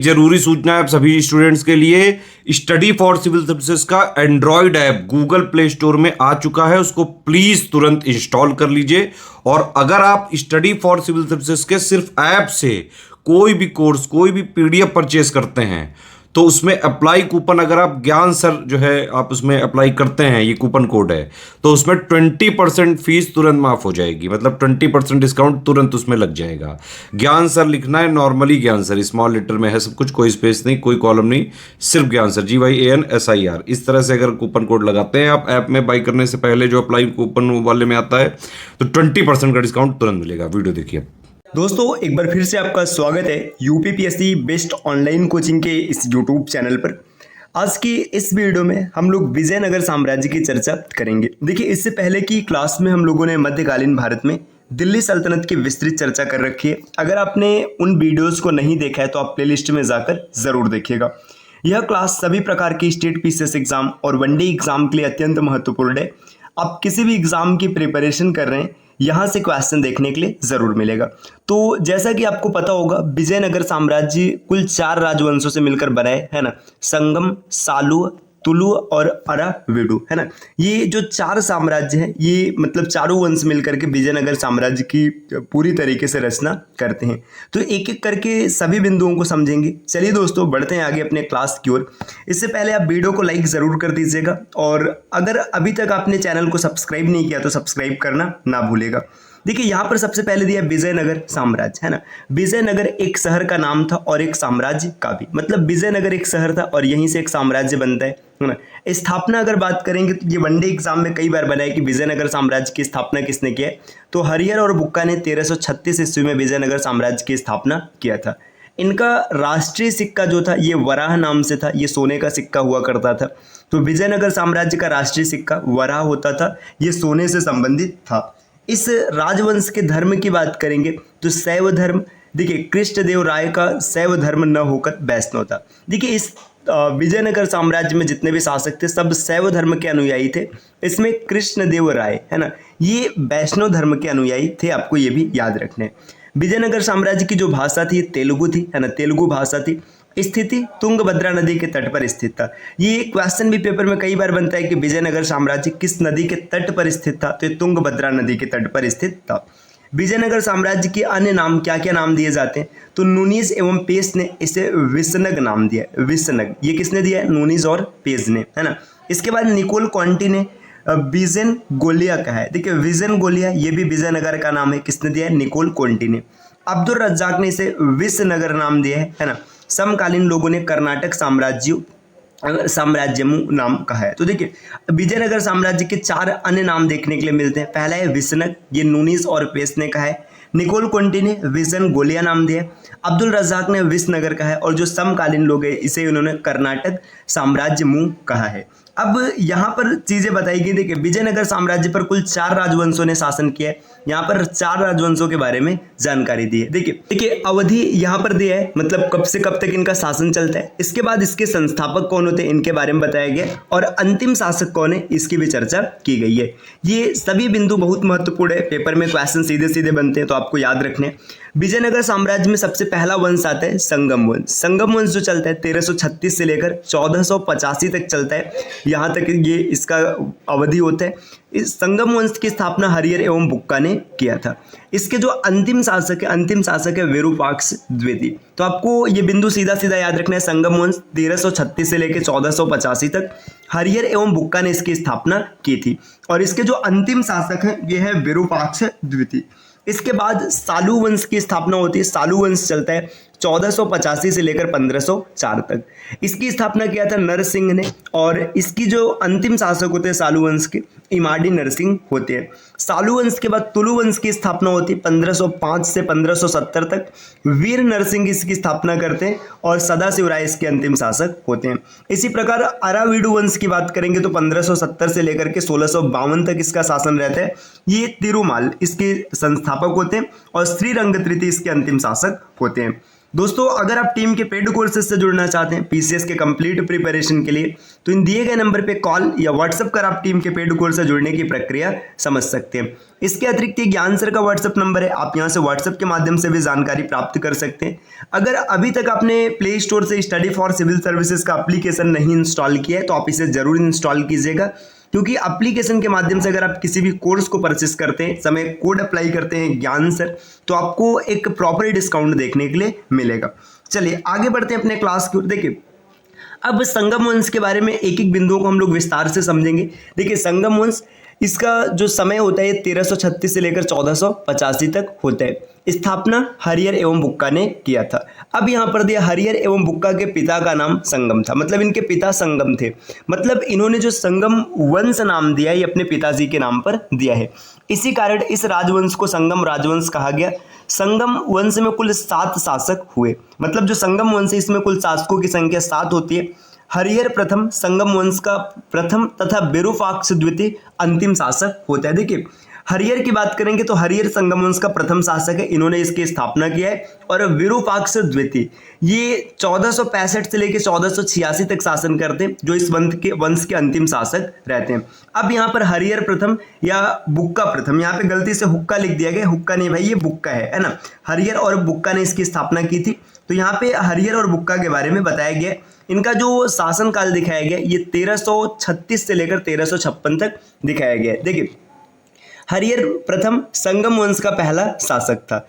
जरूरी सूचना है आप सभी स्टूडेंट्स के लिए। स्टडी फॉर सिविल सर्विसेज का Android app Google play store में आ चुका है, उसको प्लीज तुरंत इंस्टॉल कर लीजिए। और अगर आप स्टडी फॉर सिविल सर्विसेज के सिर्फ ऐप से कोई भी कोर्स, कोई भी पीडीएफ परचेस करते हैं तो उसमें अप्लाई कूपन, अगर आप ज्ञान सर जो है आप उसमें अप्लाई करते हैं, ये कूपन कोड है, तो उसमें 20% फीस तुरंत माफ हो जाएगी। मतलब 20% डिस्काउंट तुरंत उसमें लग जाएगा। ज्ञान सर लिखना है, नॉर्मली ज्ञान सर, स्मॉल लेटर में है सब कुछ, कोई स्पेस नहीं, कोई कॉलम नहीं, सिर्फ ज्ञान सर, GYANSIR। इस तरह से अगर कूपन कोड लगाते हैं आप ऐप में बाई करने से पहले, जो अप्लाई कूपन वाले में आता है, तो 20% का डिस्काउंट तुरंत मिलेगा। वीडियो देखिए। दोस्तों एक बार फिर से आपका स्वागत है यूपीपीएससी बेस्ट ऑनलाइन कोचिंग के इस यूट्यूब चैनल पर। आज की इस वीडियो में हम लोग विजयनगर साम्राज्य की चर्चा करेंगे। देखिए, इससे पहले की क्लास में हम लोगों ने मध्यकालीन भारत में दिल्ली सल्तनत की विस्तृत चर्चा कर रखी है। अगर आपने उन वीडियोज़ को नहीं देखा है तो आप प्लेलिस्ट में जाकर ज़रूर देखिएगा। यह क्लास सभी प्रकार की स्टेट पीसीएस एग्जाम और वनडे एग्जाम के लिए अत्यंत महत्वपूर्ण है। आप किसी भी एग्जाम की प्रिपरेशन कर रहे हैं, यहाँ से क्वेश्चन देखने के लिए ज़रूर मिलेगा। तो जैसा कि आपको पता होगा, विजयनगर साम्राज्य कुल 4 राजवंशों से मिलकर बना है ना। संगम, सालू, तुलु और अराविडु, है ना। ये जो 4 साम्राज्य हैं, ये मतलब चारों वंश मिलकर के विजयनगर साम्राज्य की पूरी तरीके से रचना करते हैं। तो एक एक करके सभी बिंदुओं को समझेंगे। चलिए दोस्तों, बढ़ते हैं आगे अपने क्लास की ओर। इससे पहले आप वीडियो को लाइक ज़रूर कर दीजिएगा, और अगर अभी तक आपने चैनल को सब्सक्राइब नहीं किया तो सब्सक्राइब करना ना भूलेगा। देखिए, यहाँ पर सबसे पहले दिया विजयनगर साम्राज्य, है ना। विजयनगर एक शहर का नाम था और एक साम्राज्य का भी। मतलब विजयनगर एक शहर था और यहीं से एक साम्राज्य बनता है ना। स्थापना अगर बात करेंगे तो ये वनडे एग्जाम में कई बार बना है कि विजयनगर साम्राज्य की स्थापना किसने किया है। तो हरिहर और बुक्का ने 1336 ईस्वी में विजयनगर साम्राज्य की स्थापना किया था। इनका राष्ट्रीय सिक्का जो था ये वराह नाम से था, ये सोने का सिक्का हुआ करता था। तो विजयनगर साम्राज्य का राष्ट्रीय सिक्का वराह होता था, ये सोने से संबंधित था। इस राजवंश के धर्म की बात करेंगे तो शैव धर्म। देखिए, कृष्णदेव राय का शैव धर्म न होकर वैष्णव था। देखिए, इस विजयनगर साम्राज्य में जितने भी शासक थे सब शैव धर्म के अनुयायी थे। इसमें कृष्णदेव राय, है ना, ये वैष्णव धर्म के अनुयायी थे। आपको ये भी याद रखना है। विजयनगर साम्राज्य की जो भाषा थी तेलुगु थी, है ना, तेलुगु भाषा थी। स्थिति तुंगभद्रा नदी के तट पर स्थित था। ये क्वेश्चन भी पेपर में कई बार बनता है कि विजयनगर साम्राज्य किस नदी के तट पर स्थित था, तो ये तुंगभद्रा नदी के तट पर स्थित था। विजयनगर साम्राज्य के अन्य नाम क्या क्या नाम दिए जाते हैं, तो नूनीज एवं पेश ने इसे विसनग नाम दिया है। विसनग ये किसने दिया है, नूनीज और पेज ने, है ना। इसके बाद निकोल क्वांटी ने विजन गोलिया कहा है। देखिए, विजन गोलिया ये भी विजयनगर का नाम है, किसने दिया है, निकोल क्वांटी ने। अब्दुल रज्जाक ने इसे विसनगर नाम दिया है ना। समकालीन लोगों ने कर्नाटक साम्राज्यमु नाम कहा है। तो देखिए, विजयनगर साम्राज्य के 4 अन्य नाम देखने के लिए मिलते हैं। पहला है विसनग, ये नूनीस और पेश ने कहा है। निकोल क्वांटी ने विजन गोलिया नाम दिया। अब्दुल रज्जाक ने विसनगर कहा है, और जो समकालीन लोग हैं इसे उन्होंने कर्नाटक साम्राज्यमु कहा है। अब यहाँ पर चीजें बताई गई। देखिए, विजयनगर साम्राज्य पर कुल 4 राजवंशों ने शासन किया है। यहाँ पर 4 राजवंशों के बारे में जानकारी दी है। देखिए अवधि यहाँ पर दिया है, मतलब कब से कब तक इनका शासन चलता है। इसके बाद इसके संस्थापक कौन होते हैं, इनके बारे में बताया गया, और अंतिम शासक कौन है, इसकी भी चर्चा की गई है। ये सभी बिंदु बहुत महत्वपूर्ण है, पेपर में क्वेश्चन सीधे सीधे बनते हैं, तो आपको याद रखने हैं। विजयनगर साम्राज्य में सबसे पहला वंश आता है संगम वंश। संगम वंश जो चलता है 1336 से लेकर 1485 तक चलता है, यहाँ तक ये इसका अवधि होता है। इस संगम वंश की स्थापना हरिहर एवं बुक्का ने किया था। इसके जो अंतिम शासक है विरूपाक्ष द्वितीय। तो आपको ये बिंदु सीधा सीधा याद रखना है। संगम वंश 1336 से लेकर 1485 तक हरिहर एवं बुक्का ने इसकी स्थापना की थी, और इसके जो अंतिम शासक हैं ये है विरूपाक्ष द्वितीय। इसके बाद सालू वंश की स्थापना होती है। सालू वंश चलता है 1485 से लेकर 1504 तक। इसकी स्थापना किया था नरसिंह ने, और इसकी जो अंतिम शासक होते हैं सालू वंश के, इमाडी नरसिंह होते हैं। सालू वंश के बाद तुलु वंश की स्थापना होती है 1505 से 1570 तक। वीर नरसिंह इसकी स्थापना करते हैं, और सदाशिव राय इसके अंतिम शासक होते हैं। इसी प्रकार अराविडु वंश की बात करेंगे तो 1570 से लेकर के 1652 तक इसका शासन रहता है। ये तिरुमाल इसके संस्थापक होते हैं, और श्रीरंग तृतीय इसके अंतिम शासक होते हैं। दोस्तों अगर आप टीम के पेड कोर्सेज से जुड़ना चाहते हैं पीसीएस के कंप्लीट प्रिपरेशन के लिए, तो इन दिए गए नंबर पे कॉल या व्हाट्सएप कर आप टीम के पेड कोर्स से जुड़ने की प्रक्रिया समझ सकते हैं। इसके अतिरिक्त ज्ञान सर का व्हाट्सएप नंबर है, आप यहां से व्हाट्सएप के माध्यम से भी जानकारी प्राप्त कर सकते हैं। अगर अभी तक आपने प्ले स्टोर से स्टडी फॉर सिविल सर्विसेज का एप्लीकेशन नहीं इंस्टॉल किया है तो आप इसे जरूर इंस्टॉल कीजिएगा, क्योंकि एप्लीकेशन के माध्यम से अगर आप किसी भी कोर्स को परचेस करते हैं, समय कोड अप्लाई करते हैं ज्ञान सर, तो आपको एक प्रॉपर डिस्काउंट देखने के लिए मिलेगा। चलिए आगे बढ़ते हैं अपने क्लास की ओर। देखिए अब संगम वंश के बारे में एक एक बिंदुओं को हम लोग विस्तार से समझेंगे। देखिए संगम वंश, इसका जो समय होता है 1336 से लेकर 1485 तक होता है। स्थापना हरिहर एवं बुक्का ने किया था। अब यहाँ पर दिया हरिहर एवं बुक्का के पिता का नाम संगम था, मतलब इनके पिता संगम थे, मतलब इन्होंने जो संगम वंश नाम दिया ये अपने पिताजी के नाम पर दिया है। इसी कारण इस राजवंश को संगम राजवंश कहा गया। संगम वंश में कुल 7 शासक हुए, मतलब जो संगम वंश है इसमें कुल शासकों की संख्या 7 होती है। हरिहर प्रथम संगम वंश का प्रथम तथा विरूपाक्ष द्वितीय अंतिम शासक होता है। देखिए हरिहर की बात करेंगे तो हरिहर संगम वंश का प्रथम शासक है, इन्होंने इसकी स्थापना किया है। और विरूपाक्ष द्वितीय ये 1465 से लेकर 1486 तक शासन करते हैं, जो इस वंश के अंतिम शासक रहते हैं। अब यहाँ पर हरिहर प्रथम या बुक्का प्रथम, यहाँ पे गलती से हुक्का लिख दिया गया, हुक्का नहीं भाई ये बुक्का है ना। हरिहर और बुक्का ने इसकी स्थापना की थी, तो यहाँ पे हरिहर और बुक्का के बारे में बताया गया। इनका जो शासन काल दिखाया गया ये 1336 से लेकर 1356 तक दिखाया गया है। देखिए हरिहर प्रथम संगम वंश का पहला शासक था।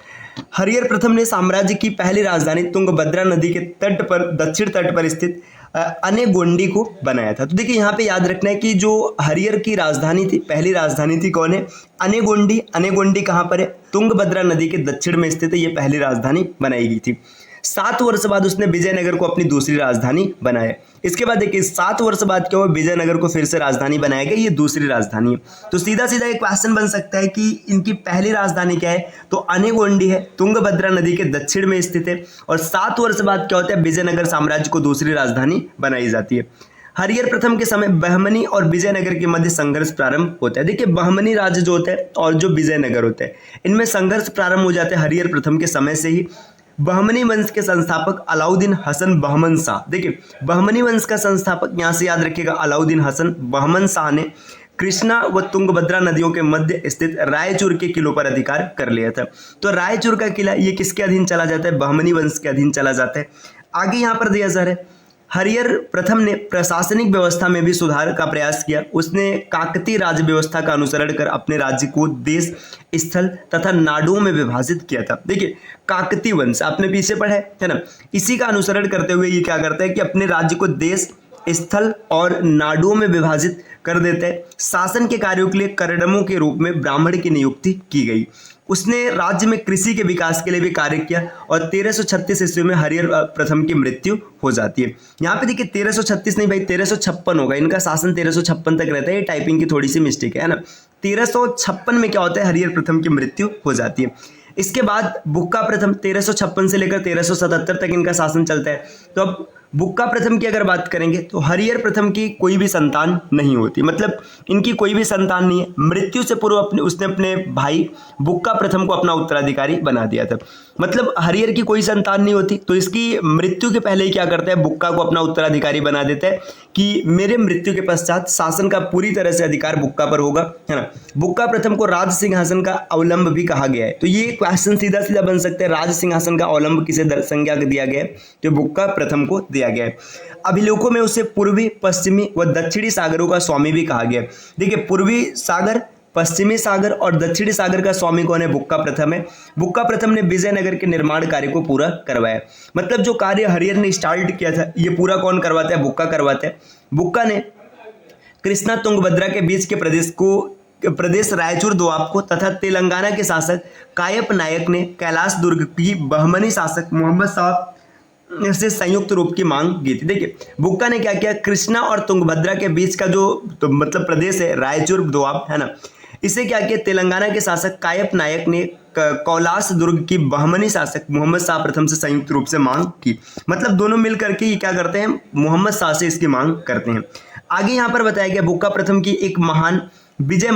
हरिहर प्रथम ने साम्राज्य की पहली राजधानी तुंगभद्रा नदी के तट पर दक्षिण तट पर स्थित अनेगोंडी को बनाया था। तो देखिए यहाँ पे याद रखना है कि जो हरिहर की राजधानी थी, पहली राजधानी थी कौन है, अनेगोंडी। अनेगोंडी कहाँ पर है, तुंगभद्रा नदी के दक्षिण में स्थित है, ये पहली राजधानी बनाई गई थी। 7 वर्ष बाद उसने विजयनगर को अपनी दूसरी राजधानी बनाया। इसके बाद देखिए 7 वर्ष बाद क्या हुआ, विजयनगर को फिर से राजधानी बनाया गया, ये दूसरी राजधानी है। तो सीधा सीधा एक क्वेश्चन बन सकता है कि इनकी पहली राजधानी क्या है, तो अनेगोंडी है, तुंगभद्रा नदी के दक्षिण में स्थित है। और 7 वर्ष बाद क्या होता है, विजयनगर साम्राज्य को दूसरी राजधानी बनाई जाती है। हरिहर प्रथम के समय बहमनी और विजयनगर के मध्य संघर्ष प्रारंभ होता है। देखिए बहमनी राज्य जो होता है और जो विजयनगर होता है, इनमें संघर्ष प्रारंभ हो जाते हैं हरिहर प्रथम के समय से ही। बहमनी वंश के संस्थापक अलाउद्दीन हसन बहमन शाह, देखिए बहमनी वंश का संस्थापक यहां से याद रखिएगा अलाउद्दीन हसन बहमन शाह ने कृष्णा व तुंगभद्रा नदियों के मध्य स्थित रायचूर के किलों पर अधिकार कर लिया था। तो रायचूर का किला ये किसके अधीन चला जाता है, बहमनी वंश के अधीन चला जाता है। आगे यहाँ पर दिया जा रहा है हरिहर प्रथम ने प्रशासनिक व्यवस्था में भी सुधार का प्रयास किया। उसने काकतीय राज्य व्यवस्था का अनुसरण कर अपने राज्य को देश, स्थल तथा नाडुओं में विभाजित किया था। देखिए काकतीय वंश आपने पीछे पढ़ा है ना, इसी का अनुसरण करते हुए ये क्या करता है कि अपने राज्य को देश, स्थल और नाडुओं में विभाजित कर देता है। शासन के कार्यों के लिए करडमों के रूप में ब्राह्मण की नियुक्ति की गई। उसने राज्य में कृषि के विकास के लिए भी कार्य किया और 1336 ईस्वी में हरिहर प्रथम की मृत्यु हो जाती है। यहाँ पे देखिए 1336 नहीं भाई 1356 होगा, इनका शासन 1356 तक रहता है, ये टाइपिंग की थोड़ी सी मिस्टेक है ना। 1356 में क्या होता है, हरिहर प्रथम की मृत्यु हो जाती है। इसके बाद बुक्का प्रथम 1356 से लेकर 1377 तक इनका शासन चलता है। तो अब बुक्का प्रथम की अगर बात करेंगे तो हरिहर प्रथम की कोई भी संतान नहीं होती, मतलब इनकी कोई भी संतान नहीं है। मृत्यु से पूर्व उसने अपने भाई बुक्का प्रथम को अपना उत्तराधिकारी बना दिया था। मतलब हरिहर की कोई संतान नहीं होती, तो इसकी मृत्यु के पहले ही क्या करता है, बुक्का को अपना उत्तराधिकारी बना देता है कि मेरे मृत्यु के पश्चात शासन का पूरी तरह से अधिकार बुक्का पर होगा, है ना। बुक्का प्रथम को राज सिंहासन का अवलंब भी कहा गया है। तो ये क्वेश्चन सीधा सीधा बन सकता है, राज सिंहासन का अवलंब किसे संज्ञा दिया गया है, तो बुक्का प्रथम को दिया गया है। अभिलेखों में उसे पूर्वी, पश्चिमी व दक्षिणी सागरों का स्वामी भी कहा गया है। देखिए पूर्वी सागर, पश्चिमी सागर और दक्षिणी सागर का स्वामी कौन है, बुक्का प्रथम है। बुक्का प्रथम ने विजयनगर के निर्माण कार्य को पूरा करवाया। मतलब जो कार्य हरिहर ने स्टार्ट किया था ये पूरा कौन करवाता है, बुक्का करवाता है। बुक्का ने कृष्णा तुंगभद्रा के बीच के प्रदेश रायचूर दोआब को तथा तेलंगाना के शासक कायप नायक ने कैलाश दुर्ग की बहमनी शासक मोहम्मद शाह से संयुक्त रूप की मांग की थी। देखिए बुक्का ने क्या किया, कृष्णा और तुंगभद्रा के बीच का जो मतलब प्रदेश है रायचूर दोआब, है ना, इसे क्या किया, तेलंगाना के शासक कायप नायक ने कैलाश दुर्ग की बहमनी शासक मोहम्मद शाह प्रथम से संयुक्त रूप से मांग की। मतलब दोनों मिल करके ये क्या करते हैं, मोहम्मद शाह से इसकी मांग करते हैं। आगे यहाँ पर बताया गया बुक्का प्रथम की एक महान विजय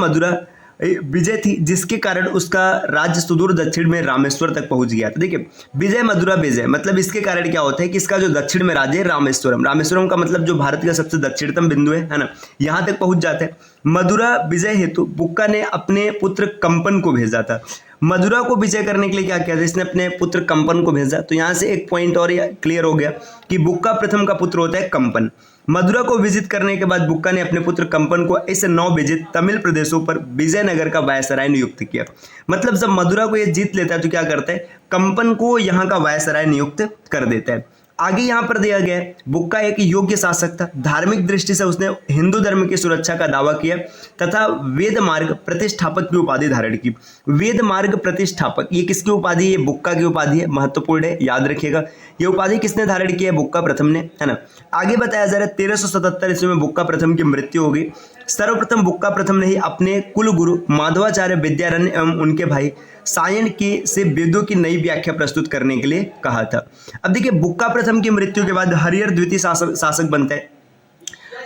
विजय थी, जिसके कारण उसका राज्य सुदूर दक्षिण में रामेश्वर तक पहुंच गया था। देखिए विजय मधुरा विजय मतलब इसके कारण क्या होता है कि इसका जो दक्षिण में राज्य है रामेश्वरम, रामेश्वरम का मतलब जो भारत का सबसे दक्षिणतम बिंदु है ना, यहाँ तक पहुंच जाता है। मधुरा विजय हेतु बुक्का ने अपने पुत्र कंपन को भेजा था। मधुरा को विजय करने के लिए क्या किया था, इसने अपने पुत्र कंपन को भेजा। तो यहाँ से एक पॉइंट और क्लियर हो गया कि बुक्का प्रथम का पुत्र होता है कंपन। मधुरा को विजिट करने के बाद बुक्का ने अपने पुत्र कंपन को इस 9 विजित तमिल प्रदेशों पर विजयनगर का वायसराय नियुक्त किया। मतलब जब मधुरा को ये जीत लेता है तो क्या करता है, कंपन को यहाँ का वायसराय नियुक्त कर देता है। आगे यहाँ पर दिया गया है बुक्का एक योग्य शासक था। धार्मिक दृष्टि से उसने हिंदू धर्म की सुरक्षा का दावा किया तथा वेद मार्ग प्रतिष्ठापक की उपाधि धारण की। वेद मार्ग प्रतिष्ठापक ये किसकी उपाधि है, बुक्का की उपाधि है, महत्वपूर्ण है, याद रखिएगा। ये उपाधि किसने धारण की है, बुक्का प्रथम ने, है ना। आगे बताया जा रहा है 1377 ईस्वी में बुक्का प्रथम की मृत्यु हो गई। सर्वप्रथम बुक्का प्रथम ने ही अपने कुल गुरु माधवाचार्य विद्यारण्य एवं उनके भाई सायन के से वेदों की नई व्याख्या प्रस्तुत करने के लिए कहा था। अब देखिए बुक्का प्रथम की मृत्यु के बाद हरिहर द्वितीय शासक बनता है।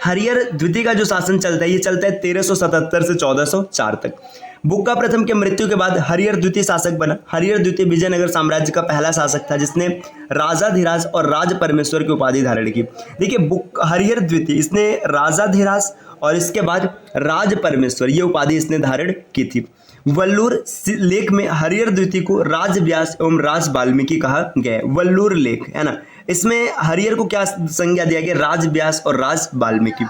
हरिहर द्वितीय का जो शासन चलता है ये चलता है 1377 से 1404 तक। बुक्का प्रथम के मृत्यु के बाद हरिहर द्वितीय शासक बना। हरिहर द्वितीय विजयनगर साम्राज्य का पहला शासक था जिसने राजाधिराज और राज परमेश्वर की उपाधि धारण की। देखिए हरिहर द्वितीय इसने राजाधिराज और इसके बाद राज परमेश्वर ये उपाधि इसने धारण की थी। वल्लूर लेख में हरिहर द्वितीय को राज व्यास एवं राज वाल्मीकि कहा गया है। वल्लूर लेख है ना, इसमें हरिहर को क्या संज्ञा दिया गया, राज व्यास और राज वाल्मीकि।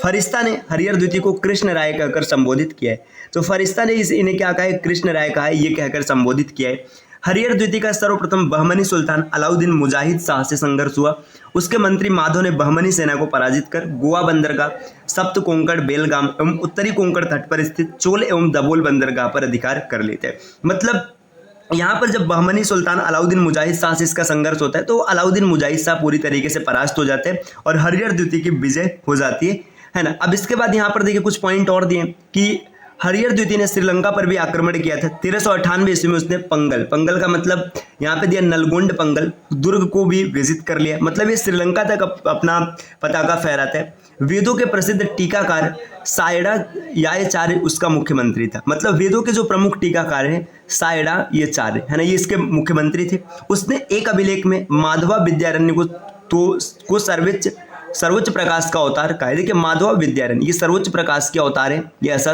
फरिश्ता ने हरिहर द्वितीय को कृष्ण राय कहकर संबोधित किया है। तो फरिश्ता ने इन्हें क्या कहा है, कृष्ण राय कहा है, ये कहकर संबोधित किया है। हरिहर द्वितीय का सर्वप्रथम बहमनी सुल्तान अलाउद्दीन मुजाहिद शाह से संघर्ष हुआ। उसके मंत्री माधव ने बहमनी सेना को पराजित कर गोवा बंदरगाह, सप्त कोंकण बेलगाम एवं उत्तरी कोंकण तट पर स्थित चोल एवं दबोल बंदरगाह पर अधिकार कर लेते हैं। मतलब यहाँ पर जब बहमनी सुल्तान अलाउद्दीन मुजाहिद शाह से इसका संघर्ष होता है तो अलाउद्दीन मुजाहिद शाह पूरी तरीके से परास्त हो जाते हैं और हरिहर द्वितीय की विजय हो जाती है ना। अब इसके बाद यहाँ पर देखिए कुछ पॉइंट और दिए कि हरिहर द्वितीय ने श्रीलंका पर भी आक्रमण किया था। 1398 ईस्वी में उसने पंगल का मतलब यहाँ पे दिया नलगोंड पंगल दुर्ग को भी विजिट कर लिया। मतलब ये श्रीलंका तक अपना पताका फहराता है। वेदों के प्रसिद्ध टीकाकार सायड़ा याचार्य उसका मुख्यमंत्री था। मतलब वेदों के जो प्रमुख टीकाकार हैं सायड़ा याचार्य है ना, ये इसके मुख्यमंत्री थे। उसने एक अभिलेख में माधवा विद्यारण्य को सर्वोच्च प्रकाश का अवतार कहा है। देखिए माधवा विद्यारण्य ये सर्वोच्च प्रकाश के अवतार है, ये ऐसा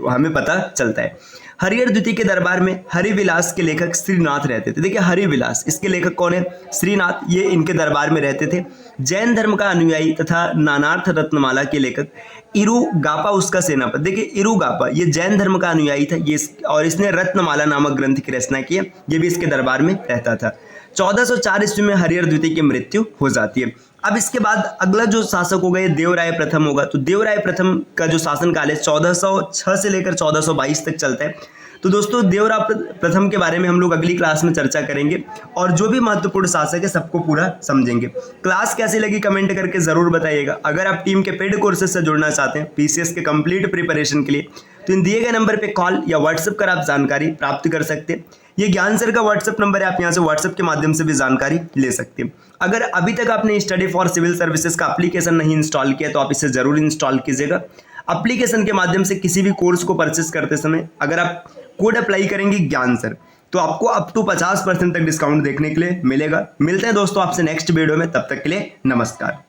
हमें पता चलता है। हरिहर द्वितीय के दरबार में हरिविलास के लेखक श्रीनाथ रहते थे। देखिए हरिविलास इसके लेखक कौन है, श्रीनाथ, ये इनके दरबार में रहते थे। जैन धर्म का अनुयायी तथा नानार्थ रत्नमाला के लेखक इरुगापा उसका सेनापति। देखिए इरुगापा ये जैन धर्म का अनुयायी था ये, और इसने रत्नमाला नामक ग्रंथ की रचना की है, ये भी इसके दरबार में रहता था। 1404 ईस्वी में हरिहर द्वितीय की मृत्यु हो जाती है। अब इसके बाद अगला जो शासक होगा ये देवराय प्रथम होगा। तो देवराय प्रथम का जो शासनकाल है 1406 से लेकर 1422 तक चलता है। तो दोस्तों देवराय प्रथम के बारे में हम लोग अगली क्लास में चर्चा करेंगे और जो भी महत्वपूर्ण शासक है सबको पूरा समझेंगे। क्लास कैसी लगी कमेंट करके जरूर बताइएगा। अगर आप टीम के पेड कोर्सेज से जुड़ना चाहते हैं पीसीएस के कंप्लीट प्रिपरेशन के लिए तो इन दिए गए नंबर पे कॉल या व्हाट्सएप कर आप जानकारी प्राप्त कर सकते हैं। ये ज्ञान सर का व्हाट्सएप नंबर है, आप यहाँ से व्हाट्सएप के माध्यम से भी जानकारी ले सकते हैं। अगर अभी तक आपने स्टडी फॉर सिविल सर्विसेज का एप्लीकेशन नहीं इंस्टॉल किया तो आप इसे जरूर इंस्टॉल कीजिएगा। एप्लीकेशन के माध्यम से किसी भी कोर्स को परचेस करते समय अगर आप कोड अप्लाई करेंगे ज्ञान सर तो आपको अप टू 50% तक डिस्काउंट देखने के लिए मिलेगा। मिलते हैं दोस्तों आपसे नेक्स्ट वीडियो में, तब तक के लिए नमस्कार।